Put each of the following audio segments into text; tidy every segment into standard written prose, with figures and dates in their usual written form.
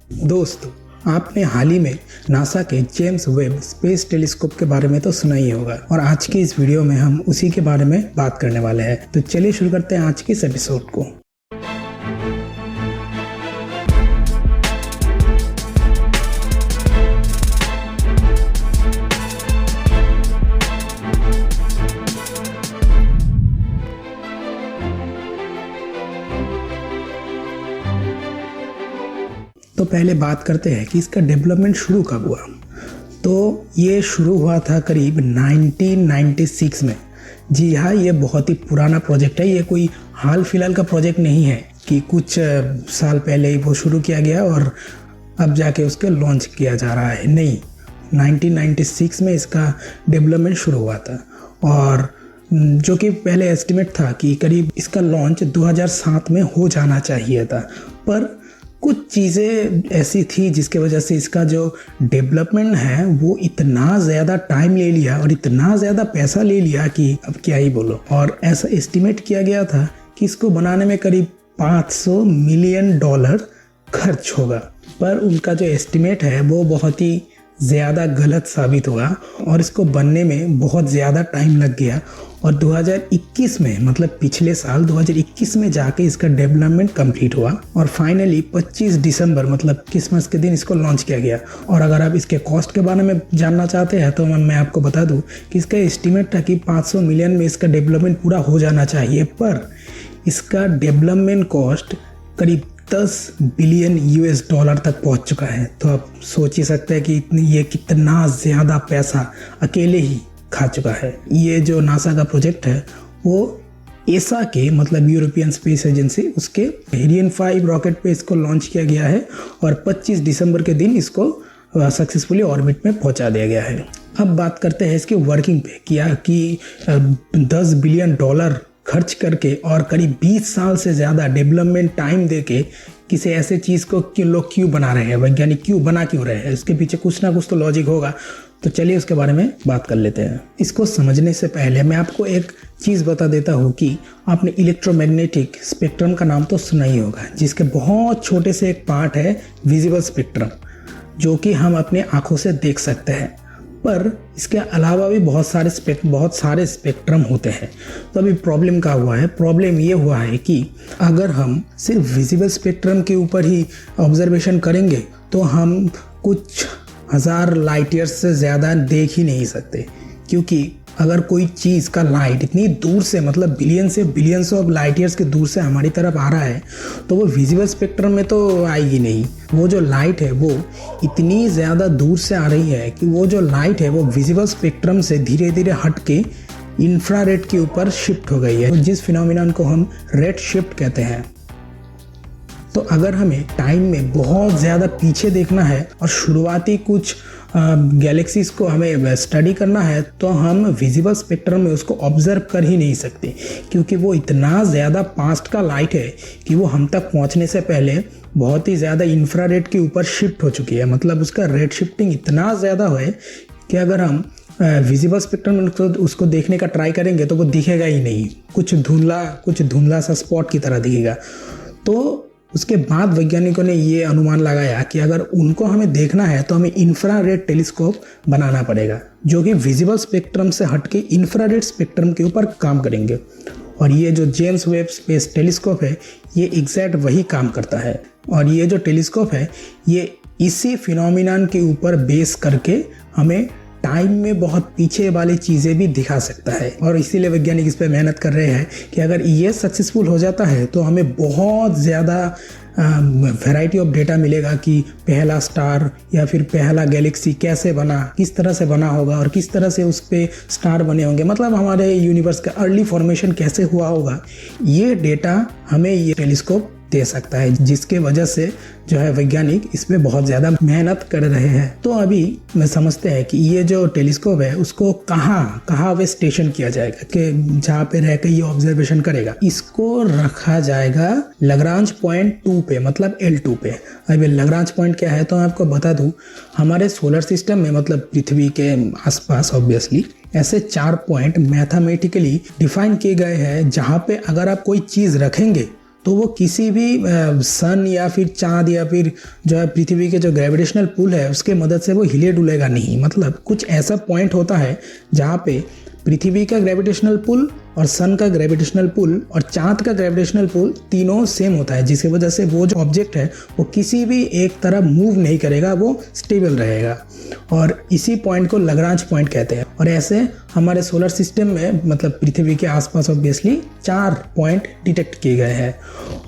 दोस्तों, आपने हाल ही में नासा के जेम्स वेब स्पेस टेलीस्कोप के बारे में तो सुना ही होगा और आज की इस वीडियो में हम उसी के बारे में बात करने वाले हैं। तो चलिए शुरू करते हैं आज के इस एपिसोड को। तो पहले बात करते हैं कि इसका डेवलपमेंट शुरू कब हुआ। तो ये शुरू हुआ था करीब 1996 में। जी हाँ, ये बहुत ही पुराना प्रोजेक्ट है। ये कोई हाल फिलहाल का प्रोजेक्ट नहीं है कि कुछ साल पहले ही वो शुरू किया गया और अब जाके उसके लॉन्च किया जा रहा है। नहीं, 1996 में इसका डेवलपमेंट शुरू हुआ था और जो कि पहले एस्टिमेट था कि करीब इसका लॉन्च 2007 में हो जाना चाहिए था, पर कुछ चीज़ें ऐसी थी जिसके वजह से इसका जो डेवलपमेंट है वो इतना ज़्यादा टाइम ले लिया और इतना ज़्यादा पैसा ले लिया कि अब क्या ही बोलो। और ऐसा एस्टिमेट किया गया था कि इसको बनाने में करीब $500 मिलियन खर्च होगा, पर उनका जो एस्टिमेट है वो बहुत ही ज़्यादा गलत साबित हुआ और इसको बनने में बहुत ज़्यादा टाइम लग गया। और 2021 में, मतलब पिछले साल 2021 में जाके इसका डेवलपमेंट कंप्लीट हुआ और फाइनली 25 दिसंबर मतलब क्रिसमस के दिन इसको लॉन्च किया गया। और अगर आप इसके कॉस्ट के बारे में जानना चाहते हैं तो मैं आपको बता दूं कि इसका एस्टिमेट था कि 500 मिलियन में इसका डेवलपमेंट पूरा हो जाना चाहिए, पर इसका डेवलपमेंट कॉस्ट करीब 10 बिलियन US तक पहुंच चुका है। तो आप सोच ही सकते हैं कि ये कितना ज़्यादा पैसा अकेले ही खा चुका है। ये जो नासा का प्रोजेक्ट है वो एसा के मतलब यूरोपियन स्पेस एजेंसी उसके एरियन 5 रॉकेट पे इसको लॉन्च किया गया है और 25 दिसंबर के दिन इसको सक्सेसफुली ऑर्बिट में पहुंचा दिया गया है। अब बात करते हैं इसकी वर्किंग पे, किया कि $10 बिलियन खर्च करके और करीब 20 साल से ज़्यादा डेवलपमेंट टाइम देके किसी ऐसे चीज़ को लोग क्यों बना रहे हैं, वैज्ञानिक क्यों रहे हैं, इसके पीछे कुछ ना कुछ तो लॉजिक होगा। तो चलिए उसके बारे में बात कर लेते हैं। इसको समझने से पहले मैं आपको एक चीज़ बता देता हूँ कि आपने इलेक्ट्रोमैग्नेटिक स्पेक्ट्रम का नाम तो सुना ही होगा, जिसके बहुत छोटे से एक पार्ट है विजिबल स्पेक्ट्रम, जो कि हम अपने आँखों से देख सकते हैं। पर इसके अलावा भी बहुत सारे स्पेक्ट्रम होते हैं। तो अभी प्रॉब्लम क्या हुआ है? प्रॉब्लम ये हुआ है कि अगर हम सिर्फ विजिबल स्पेक्ट्रम के ऊपर ही ऑब्जर्वेशन करेंगे तो हम कुछ हज़ार लाइट ईयर्स से ज़्यादा देख ही नहीं सकते, क्योंकि अगर कोई चीज़ का लाइट इतनी दूर से मतलब बिलियंस ऑफ लाइट ईयर्स के दूर से हमारी तरफ आ रहा है तो वो विजिबल स्पेक्ट्रम में तो आएगी नहीं। वो जो लाइट है वो इतनी ज़्यादा दूर से आ रही है कि वो जो लाइट है वो विजिबल स्पेक्ट्रम से धीरे धीरे हट के इंफ्रारेड के ऊपर शिफ्ट हो गई है, जिस फिनोमिनन को हम रेड शिफ्ट कहते हैं। तो अगर हमें टाइम में बहुत ज़्यादा पीछे देखना है और शुरुआती कुछ गैलेक्सीज को हमें स्टडी करना है तो हम विजिबल स्पेक्ट्रम में उसको ऑब्जर्व कर ही नहीं सकते, क्योंकि वो इतना ज़्यादा पास्ट का लाइट है कि वो हम तक पहुंचने से पहले बहुत ही ज़्यादा इंफ्रारेड के ऊपर शिफ्ट हो चुकी है। मतलब उसका रेड शिफ्टिंग इतना ज़्यादा है कि अगर हम विजिबल स्पेक्ट्रम में उसको देखने का ट्राई करेंगे तो वो दिखेगा ही नहीं, कुछ धुंधला सा स्पॉट की तरह दिखेगा। तो उसके बाद वैज्ञानिकों ने ये अनुमान लगाया कि अगर उनको हमें देखना है तो हमें इंफ्रारेड टेलीस्कोप बनाना पड़ेगा, जो कि विजिबल स्पेक्ट्रम से हटके इंफ्रारेड स्पेक्ट्रम के ऊपर काम करेंगे। और ये जो जेम्स वेब स्पेस टेलीस्कोप है ये एग्जैक्ट वही काम करता है। और ये जो टेलीस्कोप है ये इसी फिनोमिनन के ऊपर बेस करके हमें टाइम में बहुत पीछे वाली चीज़ें भी दिखा सकता है। और इसीलिए वैज्ञानिक इस पर मेहनत कर रहे हैं कि अगर ये सक्सेसफुल हो जाता है तो हमें बहुत ज़्यादा वैरायटी ऑफ डेटा मिलेगा कि पहला स्टार या फिर पहला गैलेक्सी कैसे बना, किस तरह से बना होगा और किस तरह से उस पर स्टार बने होंगे, मतलब हमारे यूनिवर्स का अर्ली फॉर्मेशन कैसे हुआ होगा। ये डेटा हमें ये टेलीस्कोप दे सकता है, जिसके वजह से जो है वैज्ञानिक इसमें बहुत ज़्यादा मेहनत कर रहे हैं। तो अभी मैं समझते हैं कि ये जो टेलीस्कोप है उसको कहाँ पे स्टेशन किया जाएगा कि जहाँ पे रह के ये ऑब्जर्वेशन करेगा। इसको रखा जाएगा लग्रांज पॉइंट 2 पे, मतलब L2 पे। अभी लग्रांज पॉइंट क्या है तो मैं आपको बता दूँ, हमारे सोलर सिस्टम में मतलब पृथ्वी के आसपास ऑब्वियसली ऐसे 4 पॉइंट मैथमेटिकली डिफाइन किए गए हैं जहाँ पे अगर आप कोई चीज़ रखेंगे तो वो किसी भी सन या फिर चांद या फिर जो है पृथ्वी के जो ग्रेविटेशनल पुल है उसके मदद से वो हिले डुलेगा नहीं। मतलब कुछ ऐसा पॉइंट होता है जहाँ पे पृथ्वी का ग्रेविटेशनल पुल और सन का ग्रेविटेशनल पुल और चांद का ग्रेविटेशनल पुल तीनों सेम होता है, जिसकी वजह से वो जो ऑब्जेक्ट है वो किसी भी एक तरफ मूव नहीं करेगा, वो स्टेबल रहेगा। और इसी पॉइंट को लग्रांज पॉइंट कहते हैं। और ऐसे हमारे सोलर सिस्टम में मतलब पृथ्वी के आसपास ऑब्वियसली 4 पॉइंट डिटेक्ट किए गए हैं।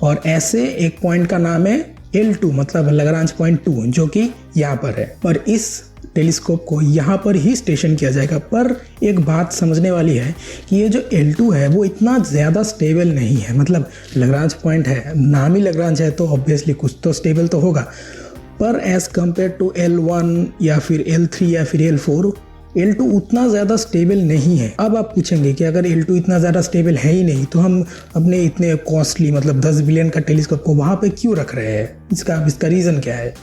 और ऐसे एक पॉइंट का नाम है L2 मतलब लग्रांज पॉइंट 2, जो कि यहाँ पर है। और इस टेलीस्कोप को यहाँ पर ही स्टेशन किया जाएगा। पर एक बात समझने वाली है कि ये जो L2 है वो इतना ज़्यादा स्टेबल नहीं है। मतलब लग्रांज पॉइंट है, नाम ही लग्रांज है, तो ऑब्वियसली कुछ तो स्टेबल तो होगा, पर एज़ कम्पेयर टू L1 या फिर L3 या फिर L4, L2 उतना ज़्यादा स्टेबल नहीं है। अब आप पूछेंगे कि अगर L2 इतना ज़्यादा स्टेबल है ही नहीं तो हम अपने इतने कॉस्टली मतलब 10 बिलियन का टेलीस्कोप को वहाँ पे क्यों रख रहे हैं? इसका रीज़न क्या है?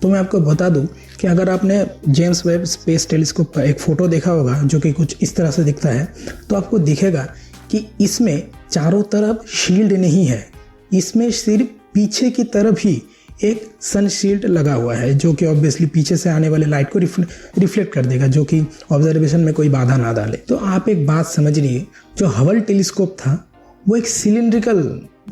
तो मैं आपको बता दूं कि अगर आपने जेम्स वेब स्पेस टेलीस्कोप का एक फ़ोटो देखा होगा जो कि कुछ इस तरह से दिखता है, तो आपको दिखेगा कि इसमें चारों तरफ शील्ड नहीं है, इसमें सिर्फ पीछे की तरफ ही एक सन शील्ड लगा हुआ है, जो कि ऑब्वियसली पीछे से आने वाले लाइट को रिफ्लेक्ट कर देगा, जो कि ऑब्जर्वेशन में कोई बाधा ना डाले। तो आप एक बात समझ लीजिए, जो हबल टेलीस्कोप था वो एक सिलिंड्रिकल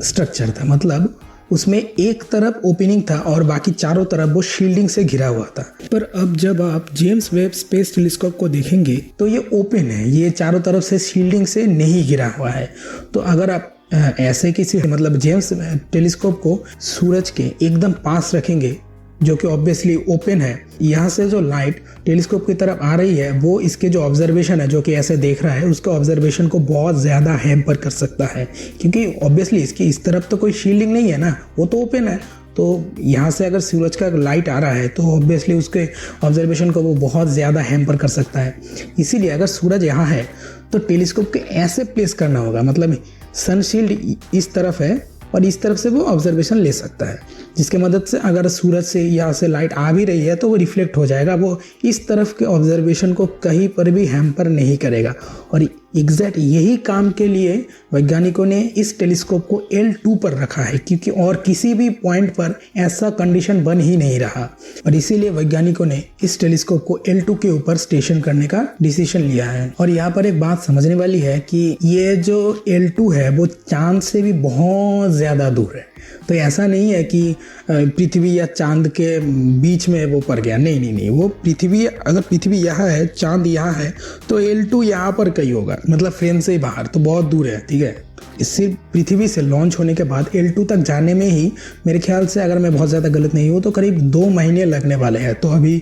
स्ट्रक्चर था। मतलब उसमें एक तरफ ओपनिंग था और बाकी चारों तरफ वो शील्डिंग से घिरा हुआ था। पर अब जब आप जेम्स वेब स्पेस टेलीस्कोप को देखेंगे तो ये ओपन है, ये चारों तरफ से शील्डिंग से नहीं घिरा हुआ है। तो अगर आप ऐसे किसी मतलब जेम्स टेलीस्कोप को सूरज के एकदम पास रखेंगे, जो कि ऑब्वियसली ओपन है, यहाँ से जो लाइट टेलीस्कोप की तरफ आ रही है वो इसके जो ऑब्जर्वेशन है, जो कि ऐसे देख रहा है, उसके ऑब्जर्वेशन को बहुत ज़्यादा हैम्पर कर सकता है, क्योंकि ऑब्वियसली इसकी इस तरफ तो कोई शील्डिंग नहीं है ना, वो तो ओपन है। तो यहाँ से अगर सूरज का लाइट आ रहा है तो ऑब्वियसली उसके ऑब्जर्वेशन को वो बहुत ज़्यादा हैम्पर कर सकता है। इसीलिए अगर सूरज यहाँ है तो टेलीस्कोप के ऐसे प्लेस करना होगा, मतलब सनशील्ड इस तरफ है और इस तरफ से वो ऑब्जर्वेशन ले सकता है, जिसके मदद से अगर सूरज से यहाँ से लाइट आ भी रही है तो वो रिफ्लेक्ट हो जाएगा, वो इस तरफ के ऑब्जर्वेशन को कहीं पर भी हैम्पर नहीं करेगा। और एग्जैक्ट यही काम के लिए वैज्ञानिकों ने इस टेलीस्कोप को L2 पर रखा है, क्योंकि और किसी भी पॉइंट पर ऐसा कंडीशन बन ही नहीं रहा। और इसीलिए वैज्ञानिकों ने इस टेलीस्कोप को L2 के ऊपर स्टेशन करने का डिसीजन लिया है। और यहाँ पर एक बात समझने वाली है कि ये जो L2 है वो चांद से भी बहुत ज़्यादा दूर है। तो ऐसा नहीं है कि पृथ्वी या चांद के बीच में वो पड़ गया, नहीं, वो पृथ्वी, अगर पृथ्वी यहाँ है, चांद यहाँ है, तो L2 यहाँ पर कहीं होगा, मतलब फ्रेम से ही बाहर, तो बहुत दूर है। ठीक है, सिर्फ पृथ्वी से लॉन्च होने के बाद L2 तक जाने में ही मेरे ख्याल से, अगर मैं बहुत ज़्यादा गलत नहीं हूँ, तो करीब 2 महीने लगने वाले हैं। तो अभी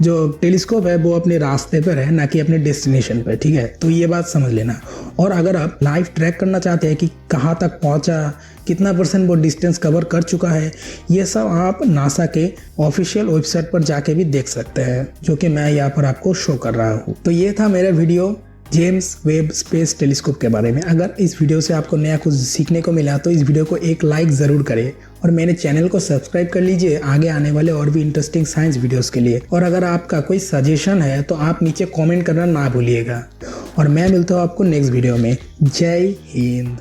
जो टेलीस्कोप है वो अपने रास्ते पर है, ना कि अपने डेस्टिनेशन पर। ठीक है, तो ये बात समझ लेना। और अगर आप लाइव ट्रैक करना चाहते हैं कि कहाँ तक पहुँचा, कितना % वो डिस्टेंस कवर कर चुका है, ये सब आप नासा के ऑफिशियल वेबसाइट पर जाके भी देख सकते हैं, जो कि मैं यहाँ पर आपको शो कर रहा हूँ। तो ये था मेरा video James Webb space telescope के बारे में। अगर इस वीडियो से आपको नया कुछ सीखने को मिला तो इस वीडियो को एक लाइक ज़रूर करें और मेरे चैनल को सब्सक्राइब कर लीजिए आगे आने वाले और भी इंटरेस्टिंग साइंस वीडियोस के लिए। और अगर आपका कोई सजेशन है तो आप नीचे कमेंट करना ना भूलिएगा। और मैं मिलता हूँ आपको नेक्स्ट वीडियो में। जय हिंद।